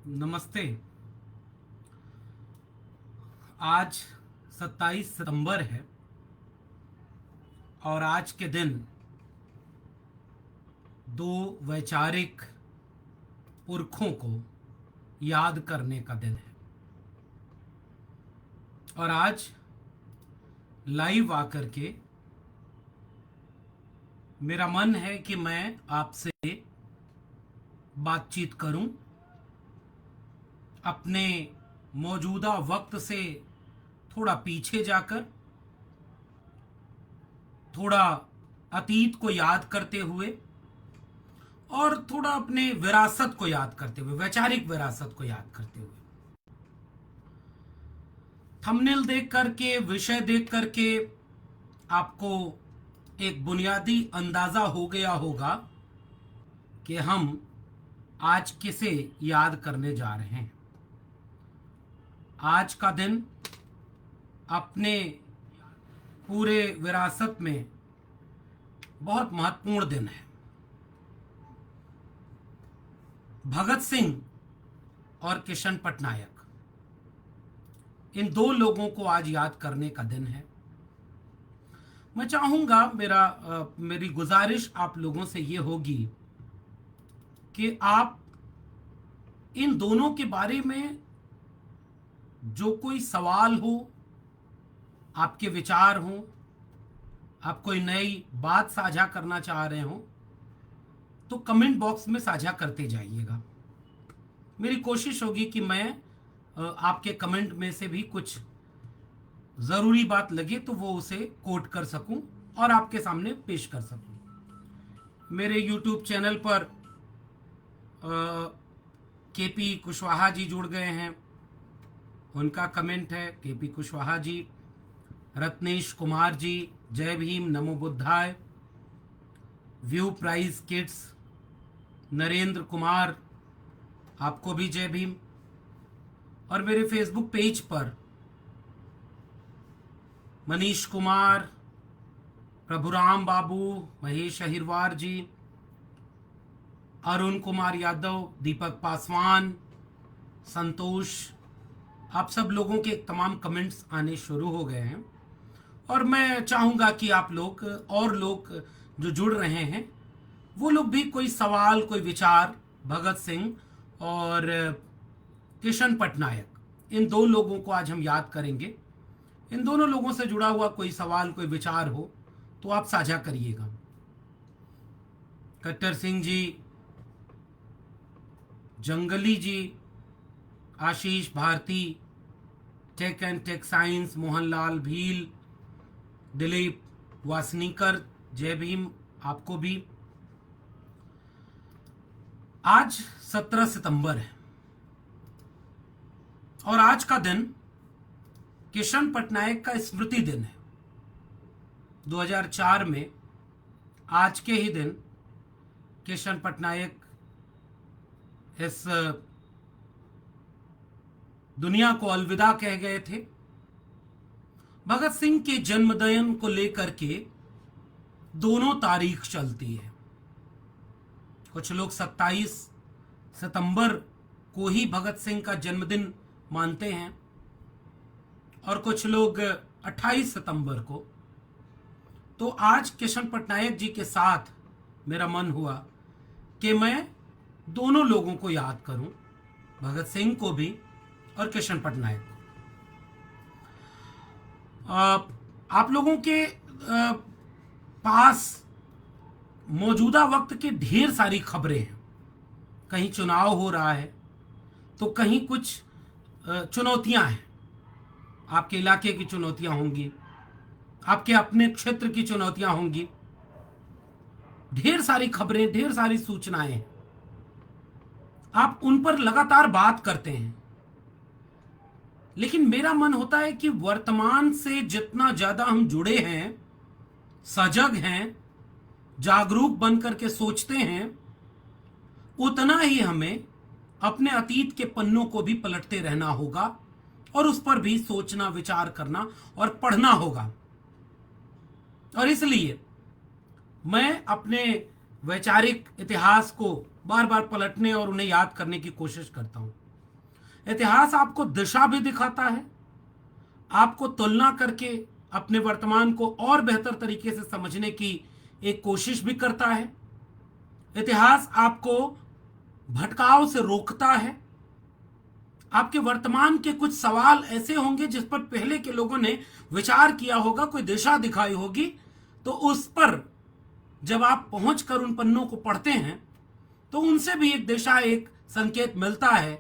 नमस्ते। आज 27 सितंबर है और आज के दिन दो वैचारिक पुरखों को याद करने का दिन है और आज लाइव आकर के मेरा मन है कि मैं आपसे बातचीत करूं, अपने मौजूदा वक्त से थोड़ा पीछे जाकर, थोड़ा अतीत को याद करते हुए और थोड़ा अपने विरासत को याद करते हुए, वैचारिक विरासत को याद करते हुए। थंबनेल देख करके, विषय देख करके आपको एक बुनियादी अंदाजा हो गया होगा कि हम आज किसे याद करने जा रहे हैं। आज का दिन अपने पूरे विरासत में बहुत महत्वपूर्ण दिन है। भगत सिंह और किशन पटनायक, इन दो लोगों को आज याद करने का दिन है। मैं चाहूंगा, मेरी गुजारिश आप लोगों से ये होगी कि आप इन दोनों के बारे में जो कोई सवाल हो, आपके विचार हो, आप कोई नई बात साझा करना चाह रहे हो तो कमेंट बॉक्स में साझा करते जाइएगा। मेरी कोशिश होगी कि मैं आपके कमेंट में से भी कुछ ज़रूरी बात लगे तो वो उसे कोट कर सकूं और आपके सामने पेश कर सकूं। मेरे YouTube चैनल पर केपी कुशवाहा जी जुड़ गए हैं, उनका कमेंट है। केपी कुशवाहा जी, रत्नेश कुमार जी, जय भीम, नमो बुद्धाय, view prize kids, Narendra Kumar, आपको भी जय भीम। और मेरे फेसबुक पेज पर मनीष कुमार, प्रभुराम बाबू, महेश अहिरवार जी, अरुण कुमार यादव, दीपक पासवान, संतोष, आप सब लोगों के तमाम कमेंट्स आने शुरू हो गए हैं और मैं चाहूंगा कि आप लोग और लोग जो जुड़ रहे हैं वो लोग भी कोई सवाल, कोई विचार, भगत सिंह और किशन पटनायक, इन दो लोगों को आज हम याद करेंगे। इन दोनों लोगों से जुड़ा हुआ कोई सवाल, कोई विचार हो तो आप साझा करिएगा। कट्टर Singh ji, Jangli ji, Ashish Bharti, tech and tech science, Mohanlal Bhil, Dilip Wasnikar, जय भीम आपको भी। आज 17 सितंबर है और आज का दिन किशन पटनायक का स्मृति दिन है। 2004 में आज के ही दिन किशन पटनायक इस दुनिया को अलविदा कह गए थे। भगत सिंह के जन्मदिन को लेकर के दोनों तारीख चलती है। कुछ लोग 27 सितंबर को ही भगत सिंह का जन्मदिन मानते हैं और कुछ लोग 28 सितंबर को। तो आज किशन पटनायक जी के साथ मेरा मन हुआ कि मैं दोनों लोगों को याद करूं, भगत सिंह को भी और किशन पटनायक को। आप लोगों के पास मौजूदा वक्त की ढेर सारी खबरें हैं। कहीं चुनाव हो रहा है तो कहीं कुछ चुनौतियां हैं। आपके इलाके की चुनौतियां होंगी, आपके अपने क्षेत्र की चुनौतियां होंगी। ढेर सारी खबरें, ढेर सारी सूचनाएं हैं। आप उन पर लगातार बात करते हैं, लेकिन मेरा मन होता है कि वर्तमान से जितना ज्यादा हम जुड़े हैं, सजग हैं, जागरूक बनकर के सोचते हैं, उतना ही हमें अपने अतीत के पन्नों को भी पलटते रहना होगा और उस पर भी सोचना, विचार करना और पढ़ना होगा। और इसलिए मैं अपने वैचारिक इतिहास को बार बार पलटने और उन्हें याद करने की कोशिश करता हूं। इतिहास आपको दिशा भी दिखाता है, आपको तुलना करके अपने वर्तमान को और बेहतर तरीके से समझने की एक कोशिश भी करता है। इतिहास आपको भटकाव से रोकता है। आपके वर्तमान के कुछ सवाल ऐसे होंगे जिस पर पहले के लोगों ने विचार किया होगा, कोई दिशा दिखाई होगी, तो उस पर जब आप पहुंचकर उन पन्नों को पढ़ते हैं तो उनसे भी एक दिशा, एक संकेत मिलता है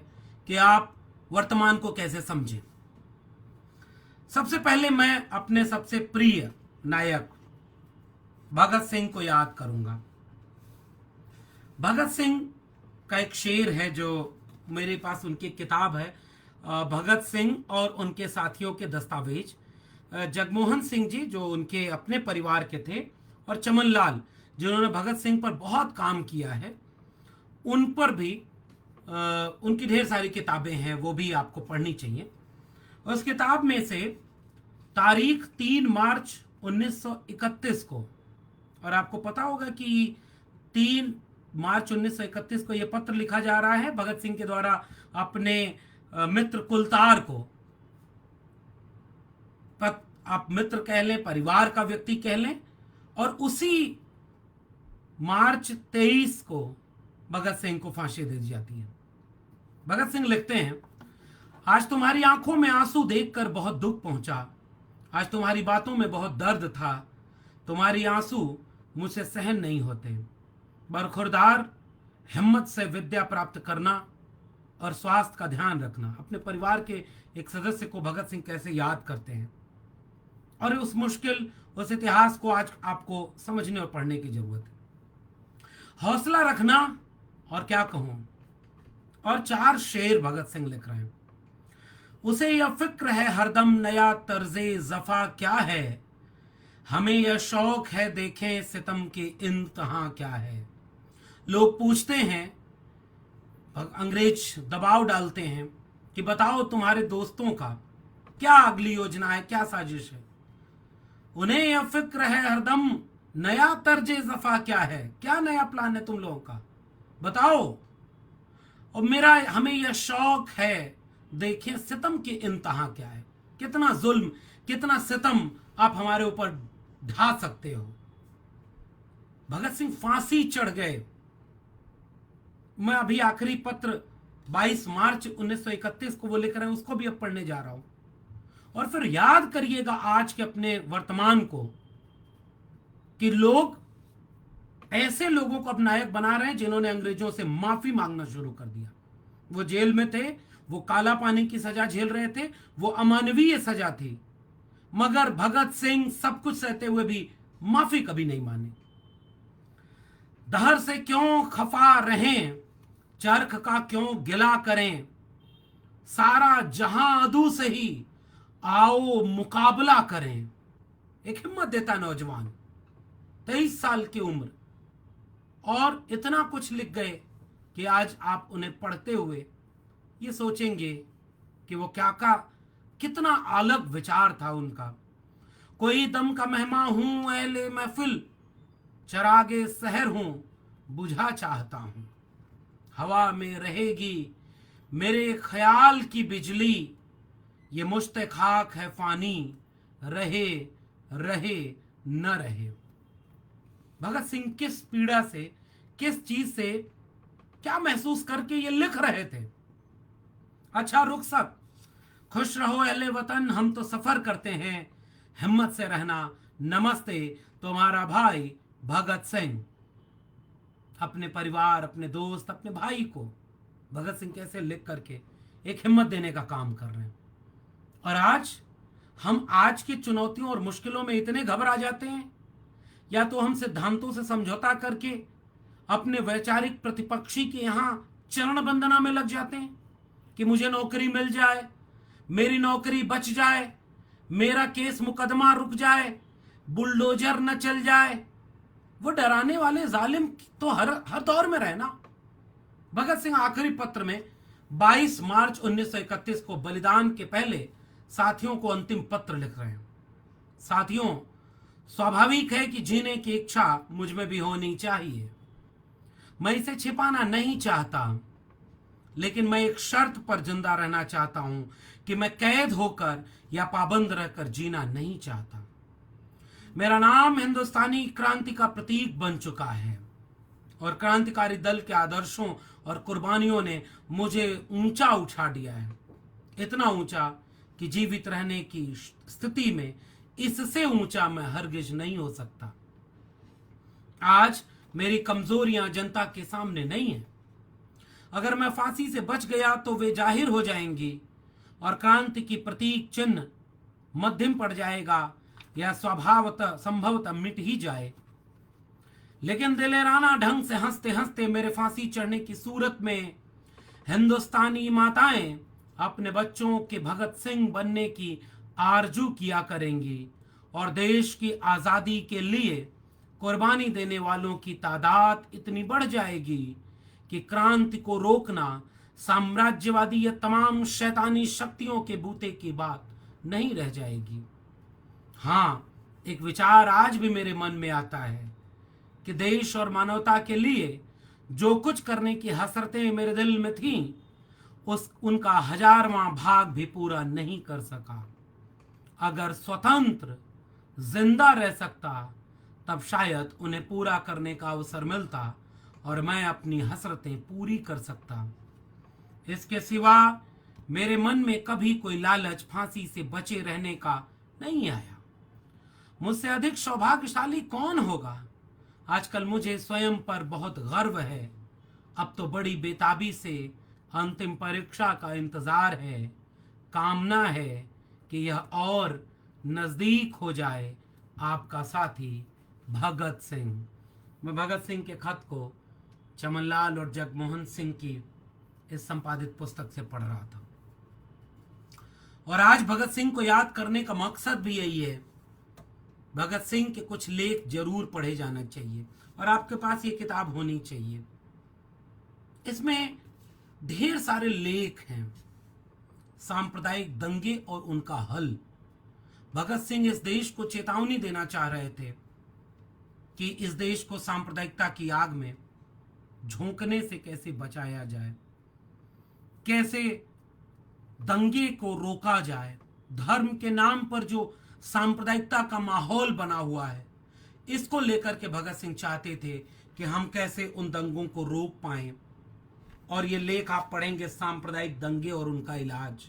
कि आप वर्तमान को कैसे समझें। सबसे पहले मैं अपने सबसे प्रिय नायक भगत सिंह को याद करूंगा। भगत सिंह का एक शेर है जो मेरे पास उनकी किताब है, भगत सिंह और उनके साथियों के दस्तावेज। जगमोहन सिंह जी जो उनके अपने परिवार के थे, और चमन लाल जिन्होंने भगत सिंह पर बहुत काम किया है, उन पर भी उनकी ढेर सारी किताबें हैं, वो भी आपको पढ़नी चाहिए। उस किताब में से तारीख 3 मार्च 1931 को, और आपको पता होगा कि 3 मार्च 1931 को यह पत्र लिखा जा रहा है भगत सिंह के द्वारा अपने मित्र कुलतार को। आप मित्र कह लें, परिवार का व्यक्ति कह लें। और उसी मार्च 23 को भगत सिंह को फांसी दे दी जाती है। भगत सिंह लिखते हैं, आज तुम्हारी आंखों में आंसू देखकर बहुत दुख पहुंचा, आज तुम्हारी बातों में बहुत दर्द था, तुम्हारी आंसू मुझसे सहन नहीं होते। बरखुरदार हिम्मत से विद्या प्राप्त करना और स्वास्थ्य का ध्यान रखना। अपने परिवार के एक सदस्य को भगत सिंह कैसे याद करते हैं, और उस मुश्किल उस इतिहास को आज आपको समझने और पढ़ने की जरूरत है। हौसला रखना, और क्या कहूं, और 4 शेर भगत सिंह लिख रहे हैं। उसे यह फिक्र है हरदम नया तर्जे जफा क्या है, हमें यह शौक है देखें सितम के इंतहा क्या है। लोग पूछते हैं, अंग्रेज दबाव डालते हैं कि बताओ तुम्हारे दोस्तों का क्या अगली योजना है, क्या साजिश है। उन्हें यह फिक्र है हरदम नया तर्जे जफा क्या है, क्या नया प्लान है तुम लोगों का, बताओ। और हमें यह शौक है देखें सितम की इंतहा क्या है, कितना जुल्म, कितना सितम आप हमारे ऊपर ढा सकते हो। भगत सिंह फांसी चढ़ गए। मैं अभी आखिरी पत्र 22 मार्च 1931 को वो लिख रहे हैं, उसको भी अब पढ़ने जा रहा हूं। और फिर याद करिएगा आज के अपने वर्तमान को कि लोग ऐसे लोगों को अब नायक बना रहे हैं जिन्होंने अंग्रेजों से माफी मांगना शुरू कर दिया। वो जेल में थे, वो काला पानी की सजा झेल रहे थे, वो अमानवीय सजा थी, मगर भगत सिंह सब कुछ सहते हुए भी माफी कभी नहीं मानी। दहर से क्यों खफा रहें, चरख का क्यों गिला करें, सारा जहां अदू से ही आओ मुकाबला करें। एक हिम्मत देता नौजवान, 23 साल की उम्र, और इतना कुछ लिख गए कि आज आप उन्हें पढ़ते हुए ये सोचेंगे कि वो कितना अलग विचार था उनका। कोई दम का मेहमा हूं अहले महफिल, चरागे सहर हूं बुझा चाहता हूं, हवा में रहेगी मेरे ख्याल की बिजली, ये मुश्ते खाक है फानी, रहे रहे न रहे। भगत सिंह किस पीड़ा से, किस चीज से, क्या महसूस करके ये लिख रहे थे। अच्छा रुखसत, खुश रहो अहले वतन, हम तो सफर करते हैं, हिम्मत से रहना, नमस्ते तुम्हारा भाई भगत सिंह। अपने परिवार, अपने दोस्त, अपने भाई को भगत सिंह कैसे लिख करके एक हिम्मत देने का काम कर रहे हैं। और हम आज की चुनौतियों और मुश्किलों में इतने घबरा जाते हैं, या तो हम सिद्धांतों से समझौता करके अपने वैचारिक प्रतिपक्षी के यहां चरण वंदना में लग जाते हैं कि मुझे नौकरी मिल जाए, मेरी नौकरी बच जाए, मेरा केस मुकदमा रुक जाए, बुलडोजर न चल जाए। वो डराने वाले जालिम तो हर दौर में रहे ना। भगत सिंह आखिरी पत्र में 22 मार्च 1931 को बलिदान के पहले साथियों को अंतिम पत्र लिख रहे हैं। साथियों, स्वाभाविक है कि जीने की इच्छा मुझ में भी होनी चाहिए, मैं इसे छिपाना नहीं चाहता, लेकिन मैं एक शर्त पर जिंदा रहना चाहता हूं कि मैं कैद होकर या पाबंद रहकर जीना नहीं चाहता। मेरा नाम हिंदुस्तानी क्रांति का प्रतीक बन चुका है और क्रांतिकारी दल के आदर्शों और कुर्बानियों ने मुझे ऊंचा उठा दिया है, इतना ऊंचा कि जीवित रहने की स्थिति में इससे ऊंचा मैं हरगिज नहीं हो सकता। आज मेरी कमजोरियां जनता के सामने नहीं है। अगर मैं फांसी से बच गया तो वे जाहिर हो जाएंगी और क्रांति की प्रतीक चिन्ह मध्यम पड़ जाएगा या स्वभावतः संभवतः मिट ही जाए। लेकिन दिलेराना ढंग से हंसते हंसते मेरे फांसी चढ़ने की सूरत में हिंदुस्तानी माताएं अपने बच्चों के भगत सिंह बनने की आरजू किया करेंगी और देश की आजादी के लिए कुर्बानी देने वालों की तादाद इतनी बढ़ जाएगी कि क्रांति को रोकना साम्राज्यवादी या तमाम शैतानी शक्तियों के बूते की बात नहीं रह जाएगी। हाँ, एक विचार आज भी मेरे मन में आता है कि देश और मानवता के लिए जो कुछ करने की हसरतें मेरे दिल में थीं, उनका 1000वां भाग भी पूरा नहीं कर सका। अगर स्वतंत्र जिंदा रह सकता तब शायद उन्हें पूरा करने का अवसर मिलता और मैं अपनी हसरतें पूरी कर सकता। इसके सिवा मेरे मन में कभी कोई लालच फांसी से बचे रहने का नहीं आया। मुझसे अधिक सौभाग्यशाली कौन होगा? आजकल मुझे स्वयं पर बहुत गर्व है। अब तो बड़ी बेताबी से अंतिम परीक्षा का इंतजार है। कामना है कि यह और नजदीक हो जाए। आपका साथी भगत सिंह। मैं भगत सिंह के खत को चमनलाल और जगमोहन सिंह की इस संपादित पुस्तक से पढ़ रहा था और आज भगत सिंह को याद करने का मकसद भी यही है। भगत सिंह के कुछ लेख जरूर पढ़े जाना चाहिए और आपके पास ये किताब होनी चाहिए। इसमें ढेर सारे लेख हैं, सांप्रदायिक दंगे और उनका हल। भगत सिंह इस देश को चेतावनी देना चाह रहे थे कि इस देश को सांप्रदायिकता की आग में झोंकने से कैसे बचाया जाए, कैसे दंगे को रोका जाए। धर्म के नाम पर जो सांप्रदायिकता का माहौल बना हुआ है, इसको लेकर के भगत सिंह चाहते थे कि हम कैसे उन दंगों को रोक पाएं। और ये लेख आप पढ़ेंगे, सांप्रदायिक दंगे और उनका इलाज।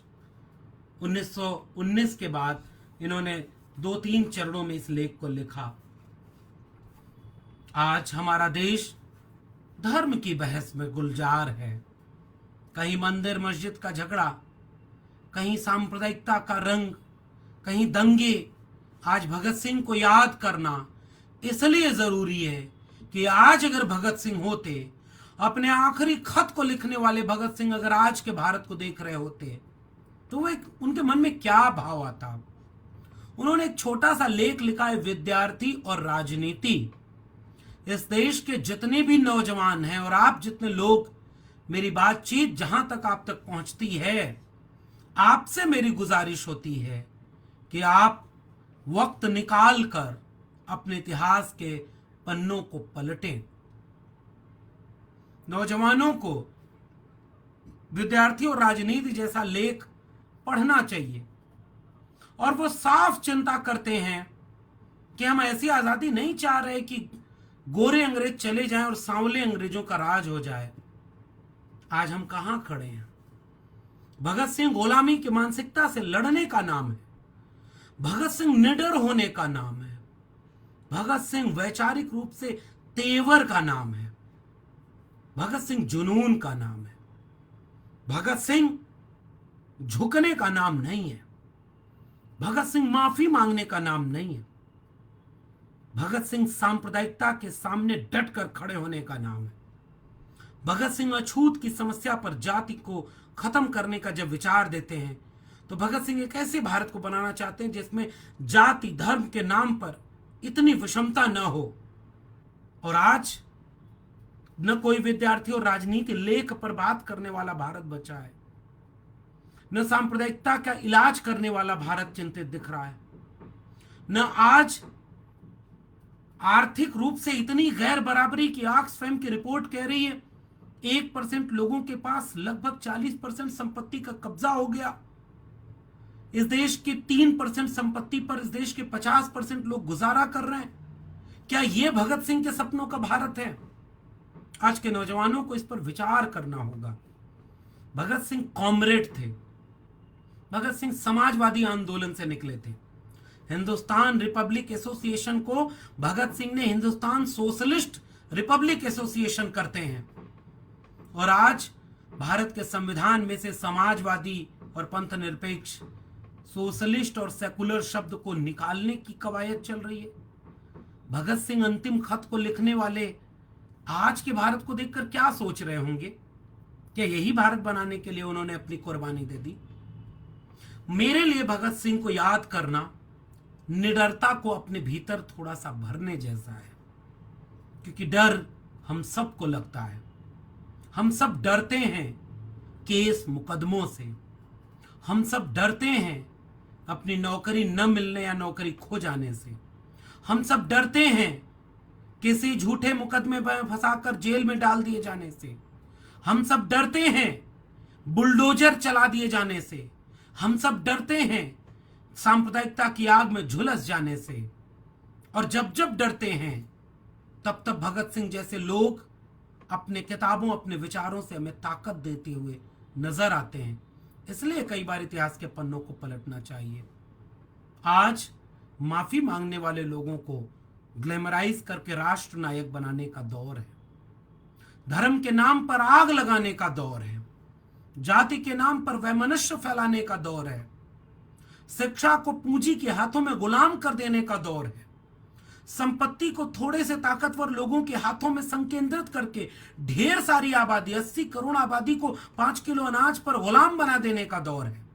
1919 के बाद इन्होंने 2-3 चरणों में इस लेख को लिखा। आज हमारा देश धर्म की बहस में गुलजार है। कहीं मंदिर मस्जिद का झगड़ा, कहीं सांप्रदायिकता का रंग, कहीं दंगे। आज भगत सिंह को याद करना इसलिए जरूरी है कि आज अगर भगत सिंह होते, अपने आखिरी खत को लिखने वाले भगत सिंह अगर आज के भारत को देख रहे होते तो वो उनके मन में क्या भाव आता। उन्होंने एक छोटा सा लेख लिखा है, विद्यार्थी और राजनीति। इस देश के जितने भी नौजवान हैं और आप जितने लोग, मेरी बातचीत जहां तक आप तक पहुंचती है, आपसे मेरी गुजारिश होती है कि आप वक्त निकाल कर अपने इतिहास के पन्नों को पलटें। नौजवानों को विद्यार्थी और राजनीति जैसा लेख पढ़ना चाहिए और वो साफ चिंता करते हैं कि हम ऐसी आजादी नहीं चाह रहे कि गोरे अंग्रेज चले जाएं और सांवले अंग्रेजों का राज हो जाए। आज हम कहां खड़े हैं? भगत सिंह गुलामी की मानसिकता से लड़ने का नाम है। भगत सिंह निडर होने का नाम है। भगत सिंह वैचारिक रूप से तेवर का नाम है। भगत सिंह जुनून का नाम है। भगत सिंह झुकने का नाम नहीं है। भगत सिंह माफी मांगने का नाम नहीं है। भगत सिंह सांप्रदायिकता के सामने डट कर खड़े होने का नाम है। भगत सिंह अछूत की समस्या पर जाति को खत्म करने का जब विचार देते हैं तो भगत सिंह एक ऐसे भारत को बनाना चाहते हैं जिसमें जाति धर्म के नाम पर इतनी विषमता न हो। और आज न कोई विद्यार्थी और राजनीति लेख पर बात करने वाला भारत बचा है, न सांप्रदायिकता का इलाज करने वाला भारत चिंतित दिख रहा है, न आज आर्थिक रूप से इतनी गैर बराबरी की ऑक्सफैम की रिपोर्ट कह रही है 1% लोगों के पास लगभग 40% संपत्ति का कब्जा हो गया। इस देश के 3% संपत्ति पर इस देश के 50% लोग गुजारा कर रहे हैं। क्या यह भगत सिंह के सपनों का भारत है? आज के नौजवानों को इस पर विचार करना होगा। भगत सिंह कॉमरेड थे। भगत सिंह समाजवादी आंदोलन से निकले थे। हिंदुस्तान रिपब्लिक एसोसिएशन को भगत सिंह ने हिंदुस्तान सोशलिस्ट रिपब्लिक एसोसिएशन करते हैं। और आज भारत के संविधान में से समाजवादी और पंथ निरपेक्ष, सोशलिस्ट और सेकुलर शब्द को निकालने की कवायद चल रही है। भगत सिंह अंतिम खत को लिखने वाले आज के भारत को देखकर क्या सोच रहे होंगे? क्या यही भारत बनाने के लिए उन्होंने अपनी कुर्बानी दे दी? मेरे लिए भगत सिंह को याद करना निडरता को अपने भीतर थोड़ा सा भरने जैसा है, क्योंकि डर हम सबको लगता है। हम सब डरते हैं केस मुकदमों से। हम सब डरते हैं अपनी नौकरी न मिलने या नौकरी खो जाने से। हम सब डरते हैं किसी झूठे मुकदमे में फंसाकर जेल में डाल दिए जाने से। हम सब डरते हैं बुलडोजर चला दिए जाने से। हम सब डरते हैं सांप्रदायिकता की आग में झुलस जाने से। और जब जब डरते हैं तब तब भगत सिंह जैसे लोग अपने किताबों, अपने विचारों से हमें ताकत देते हुए नजर आते हैं। इसलिए कई बार इतिहास के पन्नों को पलटना चाहिए। आज माफी मांगने वाले लोगों को ग्लैमराइज करके राष्ट्र नायक बनाने का दौर है। धर्म के नाम पर आग लगाने का दौर है। जाति के नाम पर वैमनस्य फैलाने का दौर है। शिक्षा को पूंजी के हाथों में गुलाम कर देने का दौर है। संपत्ति को थोड़े से ताकतवर लोगों के हाथों में संकेंद्रित करके ढेर सारी आबादी, 80 करोड़ आबादी को 5 किलो अनाज पर गुलाम बना देने का दौर है।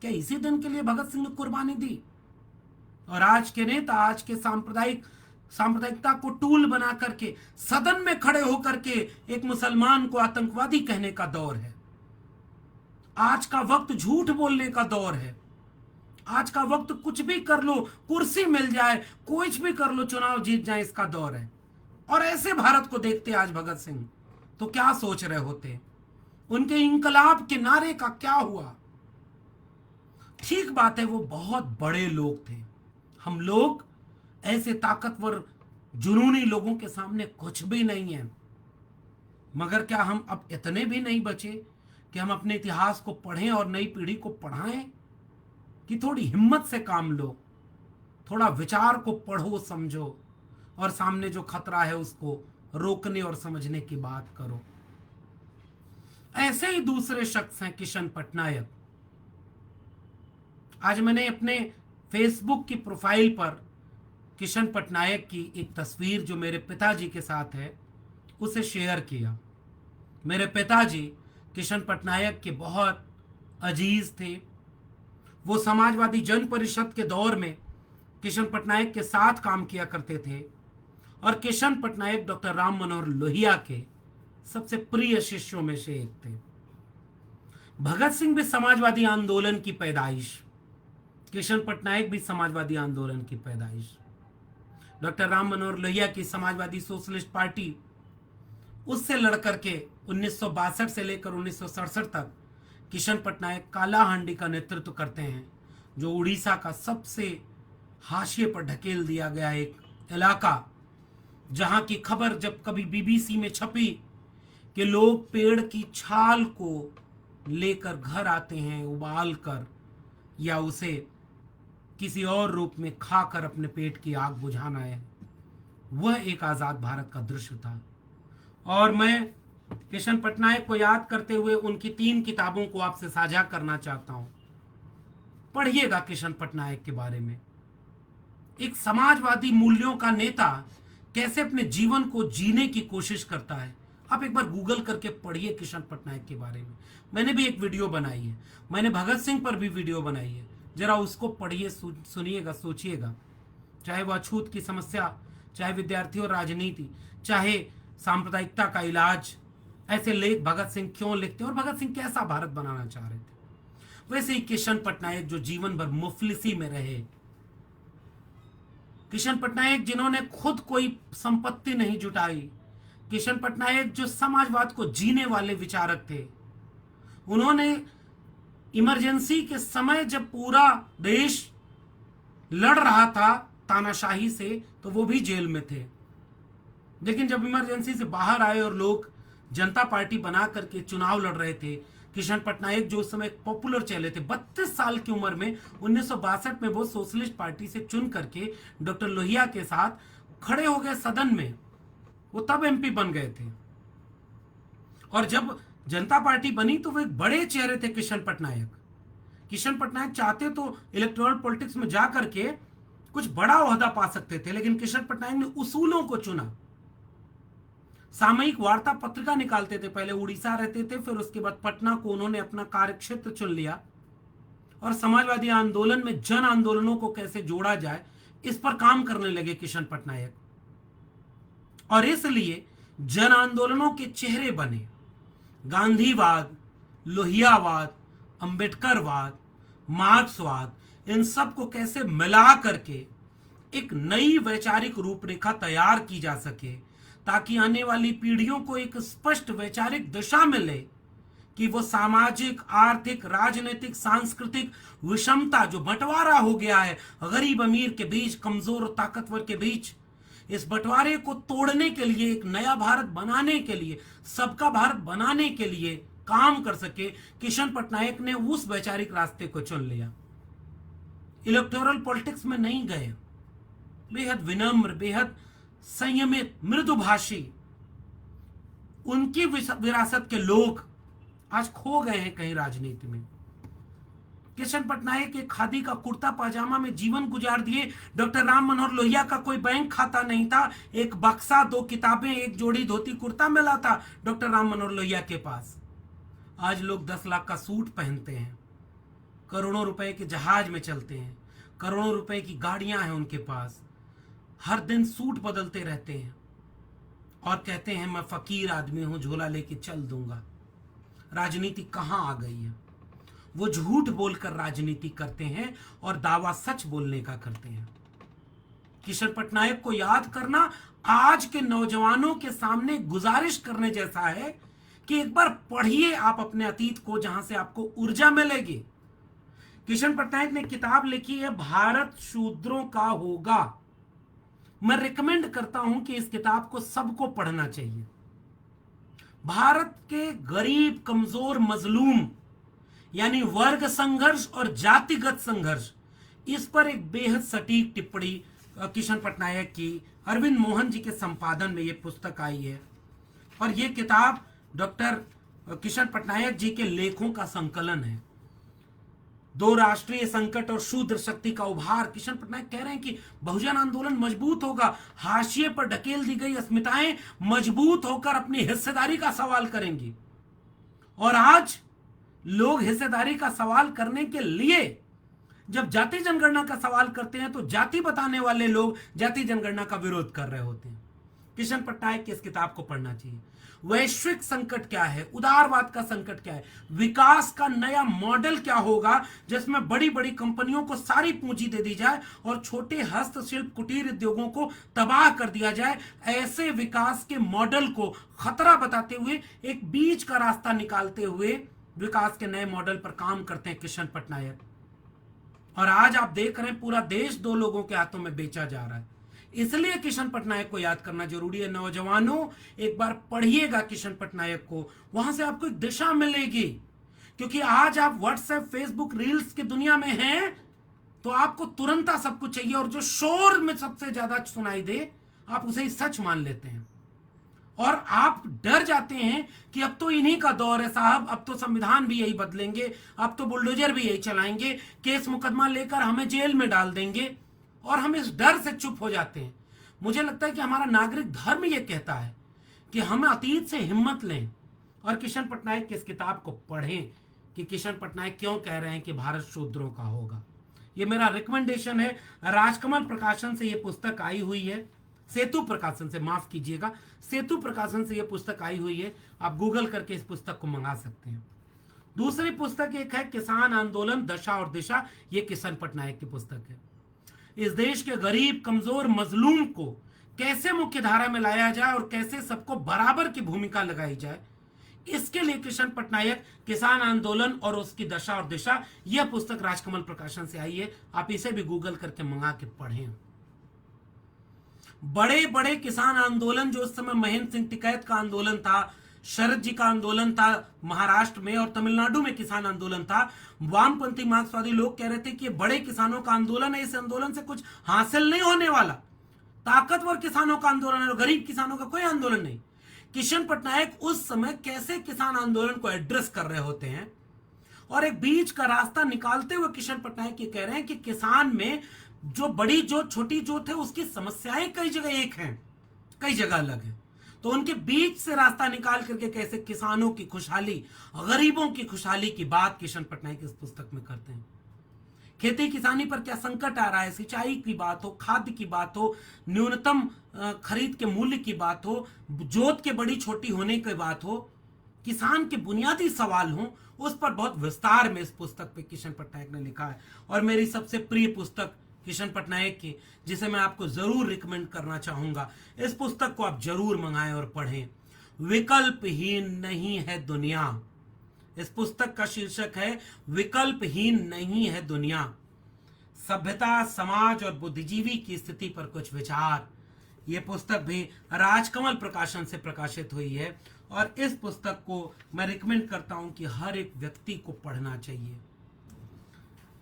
क्या इसी दिन के लिए भगत सिंह ने कुर्बानी दी? और आज के नेता आज के सांप्रदायिकता को टूल बना करके सदन में खड़े होकर के एक मुसलमान को आतंकवादी कहने का दौर है। आज का वक्त झूठ बोलने का दौर है। आज का वक्त कुछ भी कर लो, कुर्सी मिल जाए, कुछ भी कर लो, चुनाव जीत जाए, इसका दौर है। और ऐसे भारत को देखते आज भगत सिंह तो क्या सोच रहे होते? उनके इंकलाब के नारे का क्या हुआ? ठीक बात है, वो बहुत बड़े लोग थे। हम लोग ऐसे ताकतवर जुनूनी लोगों के सामने कुछ भी नहीं है। मगर क्या हम अब इतने भी नहीं बचे कि हम अपने इतिहास को पढ़ें और नई पीढ़ी को पढ़ाएं? कि थोड़ी हिम्मत से काम लो, थोड़ा विचार को पढ़ो, समझो और सामने जो खतरा है उसको रोकने और समझने की बात करो। ऐसे ही दूसरे शख्स हैं किशन पटनायक। आज मैंने अपने फेसबुक की प्रोफाइल पर किशन पटनायक की एक तस्वीर जो मेरे पिताजी के साथ है उसे शेयर किया। मेरे पिताजी किशन पटनायक के बहुत अजीज थे। वो समाजवादी जन परिषद के दौर में किशन पटनायक के साथ काम किया करते थे और किशन पटनायक डॉक्टर राम मनोहर लोहिया के सबसे प्रिय शिष्यों में से एक थे। भगत सिंह भी समाजवादी आंदोलन की पैदाइश, किशन पटनायक भी समाजवादी आंदोलन की पैदाइश। डॉक्टर राम मनोहर लोहिया की समाजवादी सोशलिस्ट पार्टी, उससे लड़कर के 1962 से लेकर 1967 तक किशन पटनायक कालाहांडी का नेतृत्व करते हैं, जो उड़ीसा का सबसे हाशिए पर ढकेल दिया गया एक इलाका, जहां की खबर जब कभी बीबीसी में छपी कि लोग पेड़ की छाल को लेकर घर आते हैं उबाल कर या उसे किसी और रूप में खाकर अपने पेट की आग बुझाना है, वह एक आजाद भारत का दृश्य था। और मैं किशन पटनायक को याद करते हुए उनकी 3 किताबों को आपसे साझा करना चाहता हूं। पढ़िएगा किशन पटनायक के बारे में। एक समाजवादी मूल्यों का नेता कैसे अपने जीवन को जीने की कोशिश करता है, आप एक बार गूगल करके पढ़िए किशन पटनायक के बारे में। मैंने भी एक वीडियो बनाई है, मैंने भगत सिंह पर भी वीडियो बनाई है, जरा उसको पढ़िए, सुनिएगा, सोचिएगा। चाहे वह अछूत की समस्या, चाहे विद्यार्थी और राजनीति, चाहे सांप्रदायिकता का इलाज, ऐसे लेख भगत सिंह क्यों लिखते हैं और भगत सिंह कैसा भारत बनाना चाह रहे थे। वैसे ही किशन पटनायक जो जीवन भर मुफलिसी में रहे, किशन पटनायक जिन्होंने खुद कोई संपत्ति नहीं जुटाई, किशन पटनायक जो समाजवाद को जीने वाले विचारक थे, उन्होंने इमरजेंसी के समय जब पूरा देश लड़ रहा था तानाशाही से, तो वो भी जेल में थे। लेकिन जब इमरजेंसी से बाहर आए और लोग जनता पार्टी बना करके चुनाव लड़ रहे थे, किशन पटनायक जो उस समय पॉपुलर चले थे, 32 साल की उम्र में 1962 में वो सोशलिस्ट पार्टी से चुन करके डॉक्टर लोहिया के साथ खड़े हो गए सदन में। वो तब एमपी बन गए थे, और जब जनता पार्टी बनी तो वो एक बड़े चेहरे थे किशन पटनायक। किशन पटनायक चाहते तो इलेक्टोरल पॉलिटिक्स में जा करके कुछ बड़ा ओहदा पा सकते थे, लेकिन किशन पटनायक ने उसूलों को चुना। सामयिक वार्ता पत्रिका निकालते थे, पहले उड़ीसा रहते थे, फिर उसके बाद पटना को उन्होंने अपना कार्यक्षेत्र चुन लिया, और समाजवादी आंदोलन में जन आंदोलनों को कैसे जोड़ा जाए इस पर काम करने लगे किशन पटनायक। और इसलिए जन आंदोलनों के चेहरे बने। गांधीवाद, लोहियावाद, अंबेडकरवाद, मार्क्सवाद, इन सब को कैसे मिला करके एक नई वैचारिक रूपरेखा तैयार की जा सके, ताकि आने वाली पीढ़ियों को एक स्पष्ट वैचारिक दिशा मिले कि वो सामाजिक, आर्थिक, राजनीतिक, सांस्कृतिक विषमता जो बंटवारा हो गया है गरीब अमीर के बीच, कमजोर और ताकतवर के बीच, इस बंटवारे को तोड़ने के लिए, एक नया भारत बनाने के लिए, सबका भारत बनाने के लिए काम कर सके। किशन पटनायक ने उस वैचारिक रास्ते को चुन लिया। इलेक्टोरल पॉलिटिक्स में नहीं गए, बेहद विनम्र, बेहद संयमित, मृदुभाषी, उनकी विरासत के लोग आज खो गए हैं कहीं राजनीति में। किशन पटनायक एक खादी का कुर्ता पाजामा में जीवन गुजार दिए। डॉक्टर राम मनोहर लोहिया का कोई बैंक खाता नहीं था, एक बक्सा, 2 किताबें, एक जोड़ी धोती कुर्ता मिला था डॉक्टर राम मनोहर लोहिया के पास। आज लोग 10 लाख का सूट पहनते हैं, करोड़ों रुपए के जहाज में चलते हैं, करोड़ों रुपए की गाड़ियां हैं उनके पास, हर दिन सूट बदलते रहते हैं और कहते हैं मैं फकीर आदमी हूं, झोला लेके चल दूंगा। राजनीति कहां आ गई है? वो झूठ बोलकर राजनीति करते हैं और दावा सच बोलने का करते हैं। किशन पटनायक को याद करना आज के नौजवानों के सामने गुजारिश करने जैसा है कि एक बार पढ़िए आप अपने अतीत को, जहां से आपको ऊर्जा मिलेगी। किशन पटनायक ने किताब लिखी है भारत शूद्रों का होगा। मैं रिकमेंड करता हूं कि इस किताब को सबको पढ़ना चाहिए। भारत के गरीब, कमजोर, मजलूम, यानी वर्ग संघर्ष और जातिगत संघर्ष, इस पर एक बेहद सटीक टिप्पणी किशन पटनायक की अरविंद मोहन जी के संपादन में यह पुस्तक आई है। और यह किताब डॉक्टर किशन पटनायक जी के लेखों का संकलन है। 2 राष्ट्रीय संकट और शूद्र शक्ति का उभार। किशन पटनायक कह रहे हैं कि बहुजन आंदोलन मजबूत होगा, हाशिए पर ढकेल दी गई अस्मिताएं मजबूत होकर अपनी हिस्सेदारी का सवाल करेंगी। और आज लोग हिस्सेदारी का सवाल करने के लिए जब जाति जनगणना का सवाल करते हैं तो जाति बताने वाले लोग जाति जनगणना का विरोध कर रहे होते हैं। किशन पटनायक की इस किताब को पढ़ना चाहिए। वैश्विक संकट क्या है, उदारवाद का संकट क्या है, विकास का नया मॉडल क्या होगा जिसमें बड़ी बड़ी कंपनियों को सारी पूंजी दे दी जाए और छोटे हस्तशिल्प, कुटीर उद्योगों को तबाह कर दिया जाए। ऐसे विकास के मॉडल को खतरा बताते हुए, एक बीच का रास्ता निकालते हुए विकास के नए मॉडल पर काम करते हैं किशन पटनायक। और आज आप देख रहे हैं पूरा देश 2 लोगों के हाथों में बेचा जा रहा है। इसलिए किशन पटनायक को याद करना जरूरी है। नौजवानों, एक बार पढ़िएगा किशन पटनायक को, वहां से आपको एक दिशा मिलेगी। क्योंकि आज आप व्हाट्सएप, फेसबुक, रील्स की दुनिया में हैं तो आपको तुरंत सब कुछ चाहिए, और जो शोर में सबसे ज्यादा सुनाई दे आप उसे ही सच मान लेते हैं। और आप डर जाते हैं कि अब तो इन्हीं का दौर है साहब, अब तो संविधान भी यही बदलेंगे, अब तो बुलडोजर भी यही चलाएंगे, केस मुकदमा लेकर हमें जेल में डाल देंगे, और हम इस डर से चुप हो जाते हैं। मुझे लगता है कि हमारा नागरिक धर्म यह कहता है कि हम अतीत से हिम्मत लें और किशन पटनायक की इस किताब को पढ़ें कि किशन पटनायक क्यों कह रहे हैं कि भारत शूद्रों का होगा। ये मेरा रिकमेंडेशन है। राजकमल प्रकाशन से ये पुस्तक आई हुई है, सेतु प्रकाशन से, माफ कीजिएगा, सेतु प्रकाशन से यह पुस्तक आई हुई है। आप गूगल करके इस पुस्तक को मंगा सकते हैं। दूसरी पुस्तक एक है किसान आंदोलन, दशा और दिशा। ये किशन पटनायक की पुस्तक है। इस देश के गरीब, कमजोर, मजलूम को कैसे मुख्य धारा में लाया जाए और कैसे सबको बराबर की भूमिका लगाई जाए, इसके लिए किशन पटनायक किसान आंदोलन और उसकी दशा और दिशा, यह पुस्तक राजकमल प्रकाशन से आई है। आप इसे भी गूगल करके मंगा के पढ़ें। बड़े बड़े किसान आंदोलन जो उस समय महेंद्र सिंह टिकैत का आंदोलन था, शरद जी का आंदोलन था महाराष्ट्र में, और तमिलनाडु में किसान आंदोलन था। वामपंथी मार्क्सवादी लोग कह रहे थे कि बड़े किसानों का आंदोलन है, इस आंदोलन से कुछ हासिल नहीं होने वाला, ताकतवर किसानों का आंदोलन है, गरीब किसानों का कोई आंदोलन नहीं। किशन पटनायक उस समय कैसे किसान आंदोलन को एड्रेस कर रहे होते हैं, और एक बीच का रास्ता निकालते हुए किशन पटनायक ये कह रहे हैं कि किसान में जो बड़ी जोत छोटी जोत है उसकी समस्याएं कई जगह एक हैं, कई जगह अलग है। तो उनके बीच से रास्ता निकाल करके कैसे किसानों की खुशहाली, गरीबों की खुशहाली की बात किशन पटनायक इस पुस्तक में करते हैं। खेती किसानी पर क्या संकट आ रहा है, सिंचाई की बात हो, खाद्य की बात हो, न्यूनतम खरीद के मूल्य की बात हो, जोत के बड़ी छोटी होने की बात हो, किसान के बुनियादी सवाल हो, उस पर बहुत विस्तार में इस पुस्तक पे किशन पटनायक ने लिखा है। और मेरी सबसे प्रिय पुस्तक किशन पटनायक की, जिसे मैं आपको जरूर रिकमेंड करना चाहूंगा, इस पुस्तक को आप जरूर मंगाएं और पढ़ें, विकल्पहीन नहीं है दुनिया। इस पुस्तक का शीर्षक है विकल्पहीन नहीं है दुनिया, सभ्यता, समाज और बुद्धिजीवी की स्थिति पर कुछ विचार। यह पुस्तक भी राजकमल प्रकाशन से प्रकाशित हुई है, और इस पुस्तक को मैं रिकमेंड करता हूं कि हर एक व्यक्ति को पढ़ना चाहिए।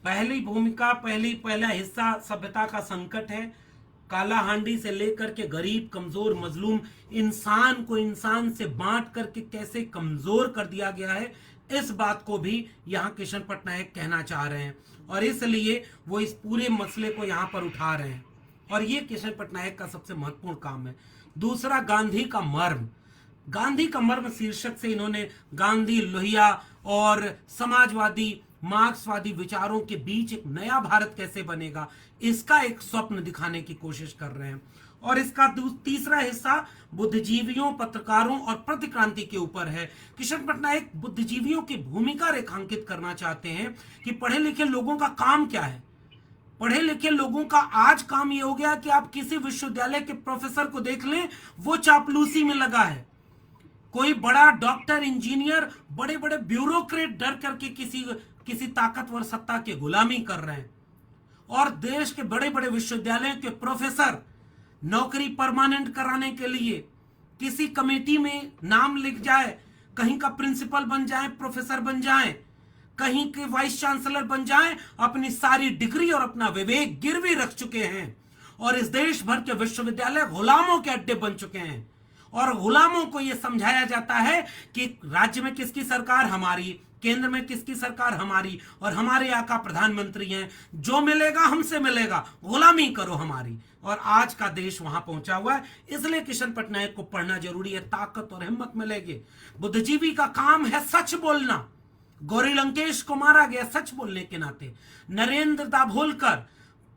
पहला हिस्सा सभ्यता का संकट है। काला हांडी से लेकर के गरीब, कमजोर, मजलूम इंसान को इंसान से बांट करके कैसे कमजोर कर दिया गया है, इस बात को भी यहाँ किशन पटनायक कहना चाह रहे हैं, और इसलिए वो इस पूरे मसले को यहाँ पर उठा रहे हैं, और ये किशन पटनायक का सबसे महत्वपूर्ण काम है। दूसरा, गांधी का मर्म। गांधी का मर्म शीर्षक से इन्होंने गांधी, लोहिया और समाजवादी, मार्क्सवादी विचारों के बीच एक नया भारत कैसे बनेगा, इसका एक स्वप्न दिखाने की कोशिश कर रहे हैं। और इसका तीसरा हिस्सा बुद्धिजीवियों, पत्रकारों और प्रतिक्रांति के ऊपर है। किशन पटनायक बुद्धिजीवियों की भूमिका रेखांकित करना चाहते हैं कि पढ़े लिखे लोगों का काम क्या है। पढ़े लिखे लोगों का आज काम यह हो गया कि आप किसी विश्वविद्यालय के प्रोफेसर को देख लें, वो चापलूसी में लगा है। कोई बड़ा डॉक्टर, इंजीनियर, बड़े बड़े ब्यूरोक्रेट डर करके किसी ताकतवर सत्ता के गुलामी कर रहे हैं, और देश के बड़े बड़े विश्वविद्यालयों के प्रोफेसर नौकरी परमानेंट कराने के लिए किसी कमेटी में नाम लिख जाए, कहीं का प्रिंसिपल बन जाए, प्रोफेसर बन जाए, कहीं के वाइस चांसलर बन जाए, अपनी सारी डिग्री और अपना विवेक गिरवी रख चुके हैं, और इस देश भर के विश्वविद्यालय गुलामों के अड्डे बन चुके हैं। और गुलामों को यह समझाया जाता है कि राज्य में किसकी सरकार, हमारी, केंद्र में किसकी सरकार, हमारी, और हमारे आका प्रधानमंत्री हैं, जो मिलेगा हमसे मिलेगा, गुलामी करो हमारी। और आज का देश वहां पहुंचा हुआ है, इसलिए किशन पटनायक को पढ़ना जरूरी है, ताकत और हिम्मत मिलेगी। बुद्धिजीवी का काम है सच बोलना। गौरी लंकेश को मारा गया सच बोलने के नाते। नरेंद्र दाभोलकर,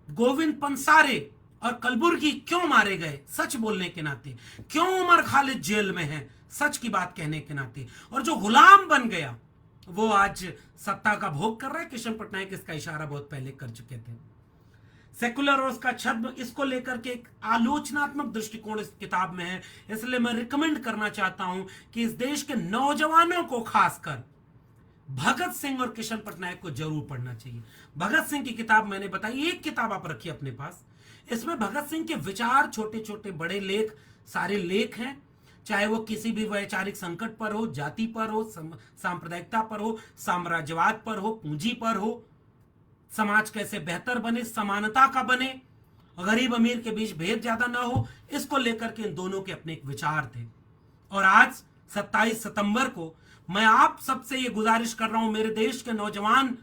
गोविंद पंसारे और कलबुर्गी क्यों मारे गए, सच बोलने के नाते। क्यों उमर खालिद जेल में है, सच की बात कहने के नाते। और जो गुलाम बन गया वो आज सत्ता का भोग कर रहा है। किशन पटनायक इसका इशारा बहुत पहले कर चुके थे। सेकुलर और उसका छद्म, इसको लेकर के एक आलोचनात्मक दृष्टिकोण इस किताब में है, इसलिए मैं रिकमेंड करना चाहता हूं कि इस देश के नौजवानों को खासकर भगत सिंह और किशन पटनायक को जरूर पढ़ना चाहिए। भगत सिंह की किताब मैंने बताई, एक किताब आप रखिए अपने पास, इसमें भगत सिंह के विचार, छोटे छोटे बड़े लेख, सारे लेख हैं, चाहे वो किसी भी वैचारिक संकट पर हो, जाति पर हो, सांप्रदायिकता पर हो, साम्राज्यवाद पर हो, पूंजी पर हो, समाज कैसे बेहतर बने, समानता का बने, गरीब अमीर के बीच भेद ज्यादा ना हो, इसको लेकर के इन दोनों के अपने एक विचार थे। और आज 27 सितंबर को मैं आप सबसे ये गुजारिश कर रहा हूं, मेरे देश के नौजवान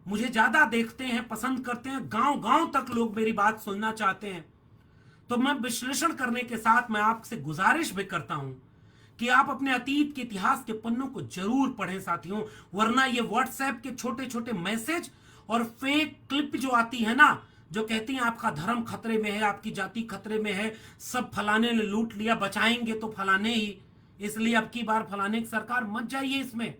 मुझे ज्यादा देखते हैं, पसंद करते हैं, गांव गांव तक लोग मेरी बात सुनना चाहते हैं, तो मैं विश्लेषण करने के साथ मैं आपसे गुजारिश भी करता हूं कि आप अपने अतीत के इतिहास के पन्नों को जरूर पढ़ें साथियों, वरना ये व्हाट्सएप के छोटे छोटे मैसेज और फेक क्लिप जो आती है ना, जो कहती हैं आपका धर्म खतरे में है, आपकी जाति खतरे में है, सब फलाने ने लूट लिया, बचाएंगे तो फलाने ही, इसलिए अब की बार फलाने की सरकार, मत जाइए इसमें।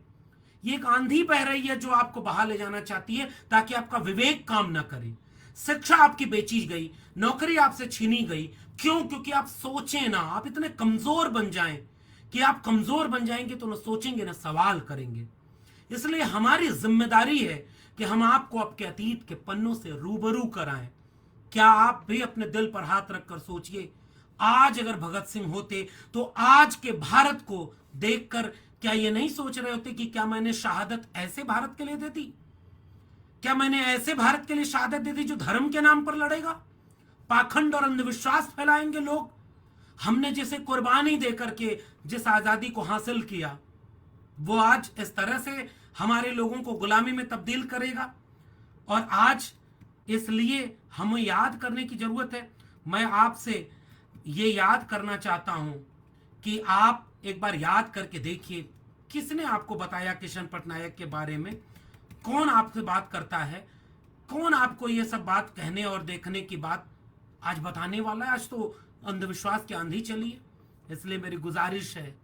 ये एक आंधी बह रही है जो आपको बहा ले जाना चाहती है ताकि आपका विवेक काम ना करे। शिक्षा आपकी बेची गई, नौकरी आपसे छीनी गई। क्यों? क्योंकि आप सोचे ना, आप इतने कमजोर बन जाएं कि आप कमजोर बन जाएंगे तो ना सोचेंगे ना सवाल करेंगे। इसलिए हमारी जिम्मेदारी है कि हम आपको आपके अतीत के पन्नों से रूबरू कराएं। क्या आप भी अपने दिल पर हाथ रखकर सोचिए, आज अगर भगत सिंह होते तो आज के भारत को देखकर क्या ये नहीं सोच रहे होते कि क्या मैंने शहादत ऐसे भारत के लिए दे दी? क्या मैंने ऐसे भारत के लिए शहादत दे दी जो धर्म के नाम पर लड़ेगा? पाखंड और अंधविश्वास फैलाएंगे लोग। हमने जिसे कुर्बानी देकर के जिस आजादी को हासिल किया, वो आज इस तरह से हमारे लोगों को गुलामी में तब्दील करेगा। और आज इसलिए हमें याद करने की जरूरत है। मैं आपसे ये याद करना चाहता हूं कि आप एक बार याद करके देखिए, किसने आपको बताया किशन पटनायक के बारे में? कौन आपसे बात करता है? कौन आपको ये सब बात कहने और देखने की बात आज बताने वाला है? आज तो अंधविश्वास की आंधी चली है। इसलिए मेरी गुजारिश है,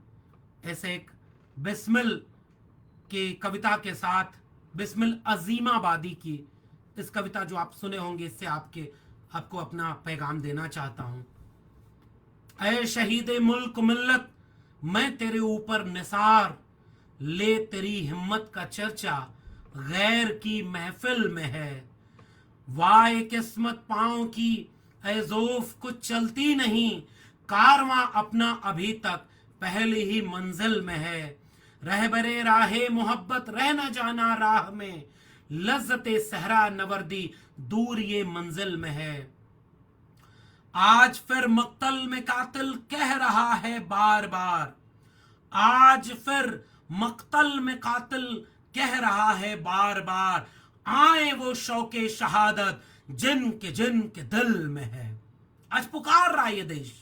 ऐसे एक बिस्मिल की कविता के साथ, बिस्मिल अजीमाबादी की इस कविता जो आप सुने होंगे, इससे आपको अपना पैगाम देना चाहता हूं। ऐ शहीदे मुल्क मिल्लत, मैं तेरे ऊपर निसार, ले तेरी हिम्मत का चर्चा गैर की महफिल में है। वाए किस्मत पांव की ऐ ज़ोफ कुछ चलती नहीं, कारवां अपना अभी तक पहले ही मंजिल में है। रहबरे राहे मोहब्बत रह न जाना राह में, लज्जते सहरा नवर्दी दूर ये मंजिल में है। आज फिर मक्तल में कातिल कह रहा है बार बार, आज फिर मक्तल में कातिल कह रहा है बार बार, आए वो शौके शहादत जिनके दिल में है। आज पुकार रहा है ये देश,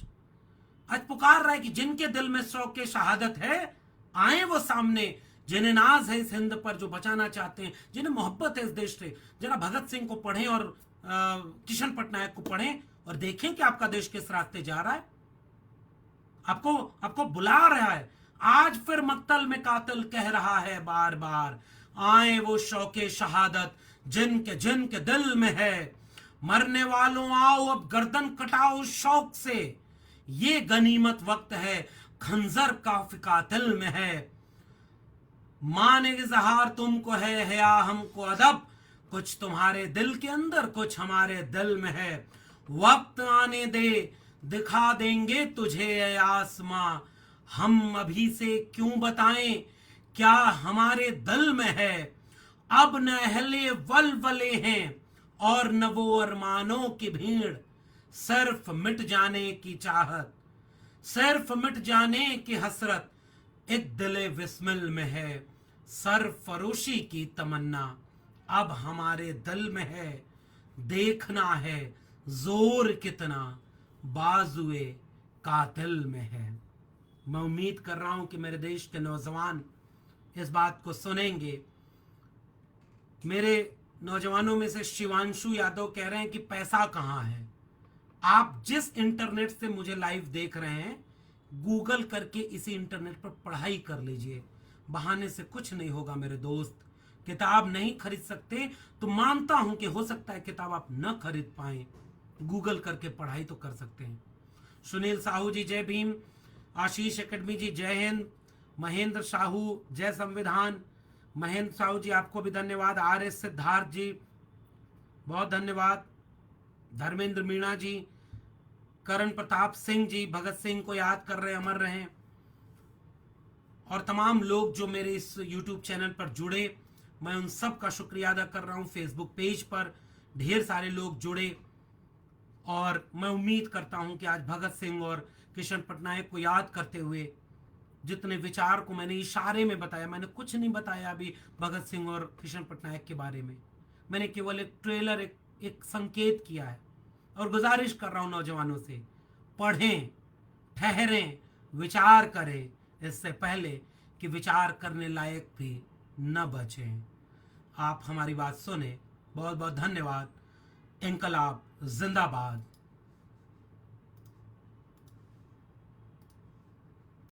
आज पुकार रहा है कि जिनके दिल में शौके शहादत है, आए वो सामने, जिन्हें नाज है इस हिंद पर, जो बचाना चाहते हैं, जिन्हें मोहब्बत है इस देश से। जरा भगत सिंह को पढ़ें और किशन पटनायक को पढ़ें और देखें कि आपका देश किस रास्ते जा रहा है। आपको बुला रहा है। आज फिर मक्तल में कातिल कह रहा है बार बार, आए वो शौके शहादत जिनके दिल में है। मरने वालों आओ अब गर्दन कटाओ शौक से, ये गनीमत वक्त है खंजर काफी कातिल में है। माने इज़हार तुमको है हया हमको अदब, कुछ तुम्हारे दिल के अंदर कुछ हमारे दिल में है। वक्त आने दे दिखा देंगे तुझे ए आसमां, हम अभी से क्यों बताएं क्या हमारे दिल में है। अब न अहले वलवले हैं और न वो अरमानों की भीड़, सिर्फ मिट जाने की चाहत, सिर्फ मिट जाने की हसरत एक दिले विस्मिल में है। सरफरोशी की तमन्ना अब हमारे दिल में है, देखना है जोर कितना बाजुए कातिल में है। मैं उम्मीद कर रहा हूं कि मेरे देश के नौजवान इस बात को सुनेंगे। मेरे नौजवानों में से शिवांशु यादव कह रहे हैं कि पैसा कहाँ है। आप जिस इंटरनेट से मुझे लाइव देख रहे हैं, गूगल करके इसी इंटरनेट पर पढ़ाई कर लीजिए। बहाने से कुछ नहीं होगा मेरे दोस्त। किताब नहीं खरीद सकते तो मानता हूं कि हो सकता है किताब आप न खरीद पाए, गूगल करके पढ़ाई तो कर सकते हैं। सुनील साहू जी जय भीम, आशीष एकेडमी जी जय हिंद, महेंद्र साहू जय संविधान, महेंद्र साहू जी आपको भी धन्यवाद, आर एस सिद्धार्थ जी बहुत धन्यवाद, धर्मेंद्र मीणा जी, करण प्रताप सिंह जी भगत सिंह को याद कर रहे अमर रहें, और तमाम लोग जो मेरे इस YouTube चैनल पर जुड़े, मैं उन सब का शुक्रिया अदा कर रहा हूं। फेसबुक पेज पर ढेर सारे लोग जुड़े, और मैं उम्मीद करता हूं कि आज भगत सिंह और किशन पटनायक को याद करते हुए जितने विचार को मैंने इशारे में बताया, मैंने कुछ नहीं बताया अभी भगत सिंह और किशन पटनायक के बारे में, मैंने केवल एक ट्रेलर, एक संकेत किया है। और गुजारिश कर रहा हूं नौजवानों से, पढ़ें, ठहरें, विचार करें इससे पहले कि विचार करने लायक भी न बचें। आप हमारी बात सुने, बहुत बहुत धन्यवाद। इनकलाब जिंदाबाद।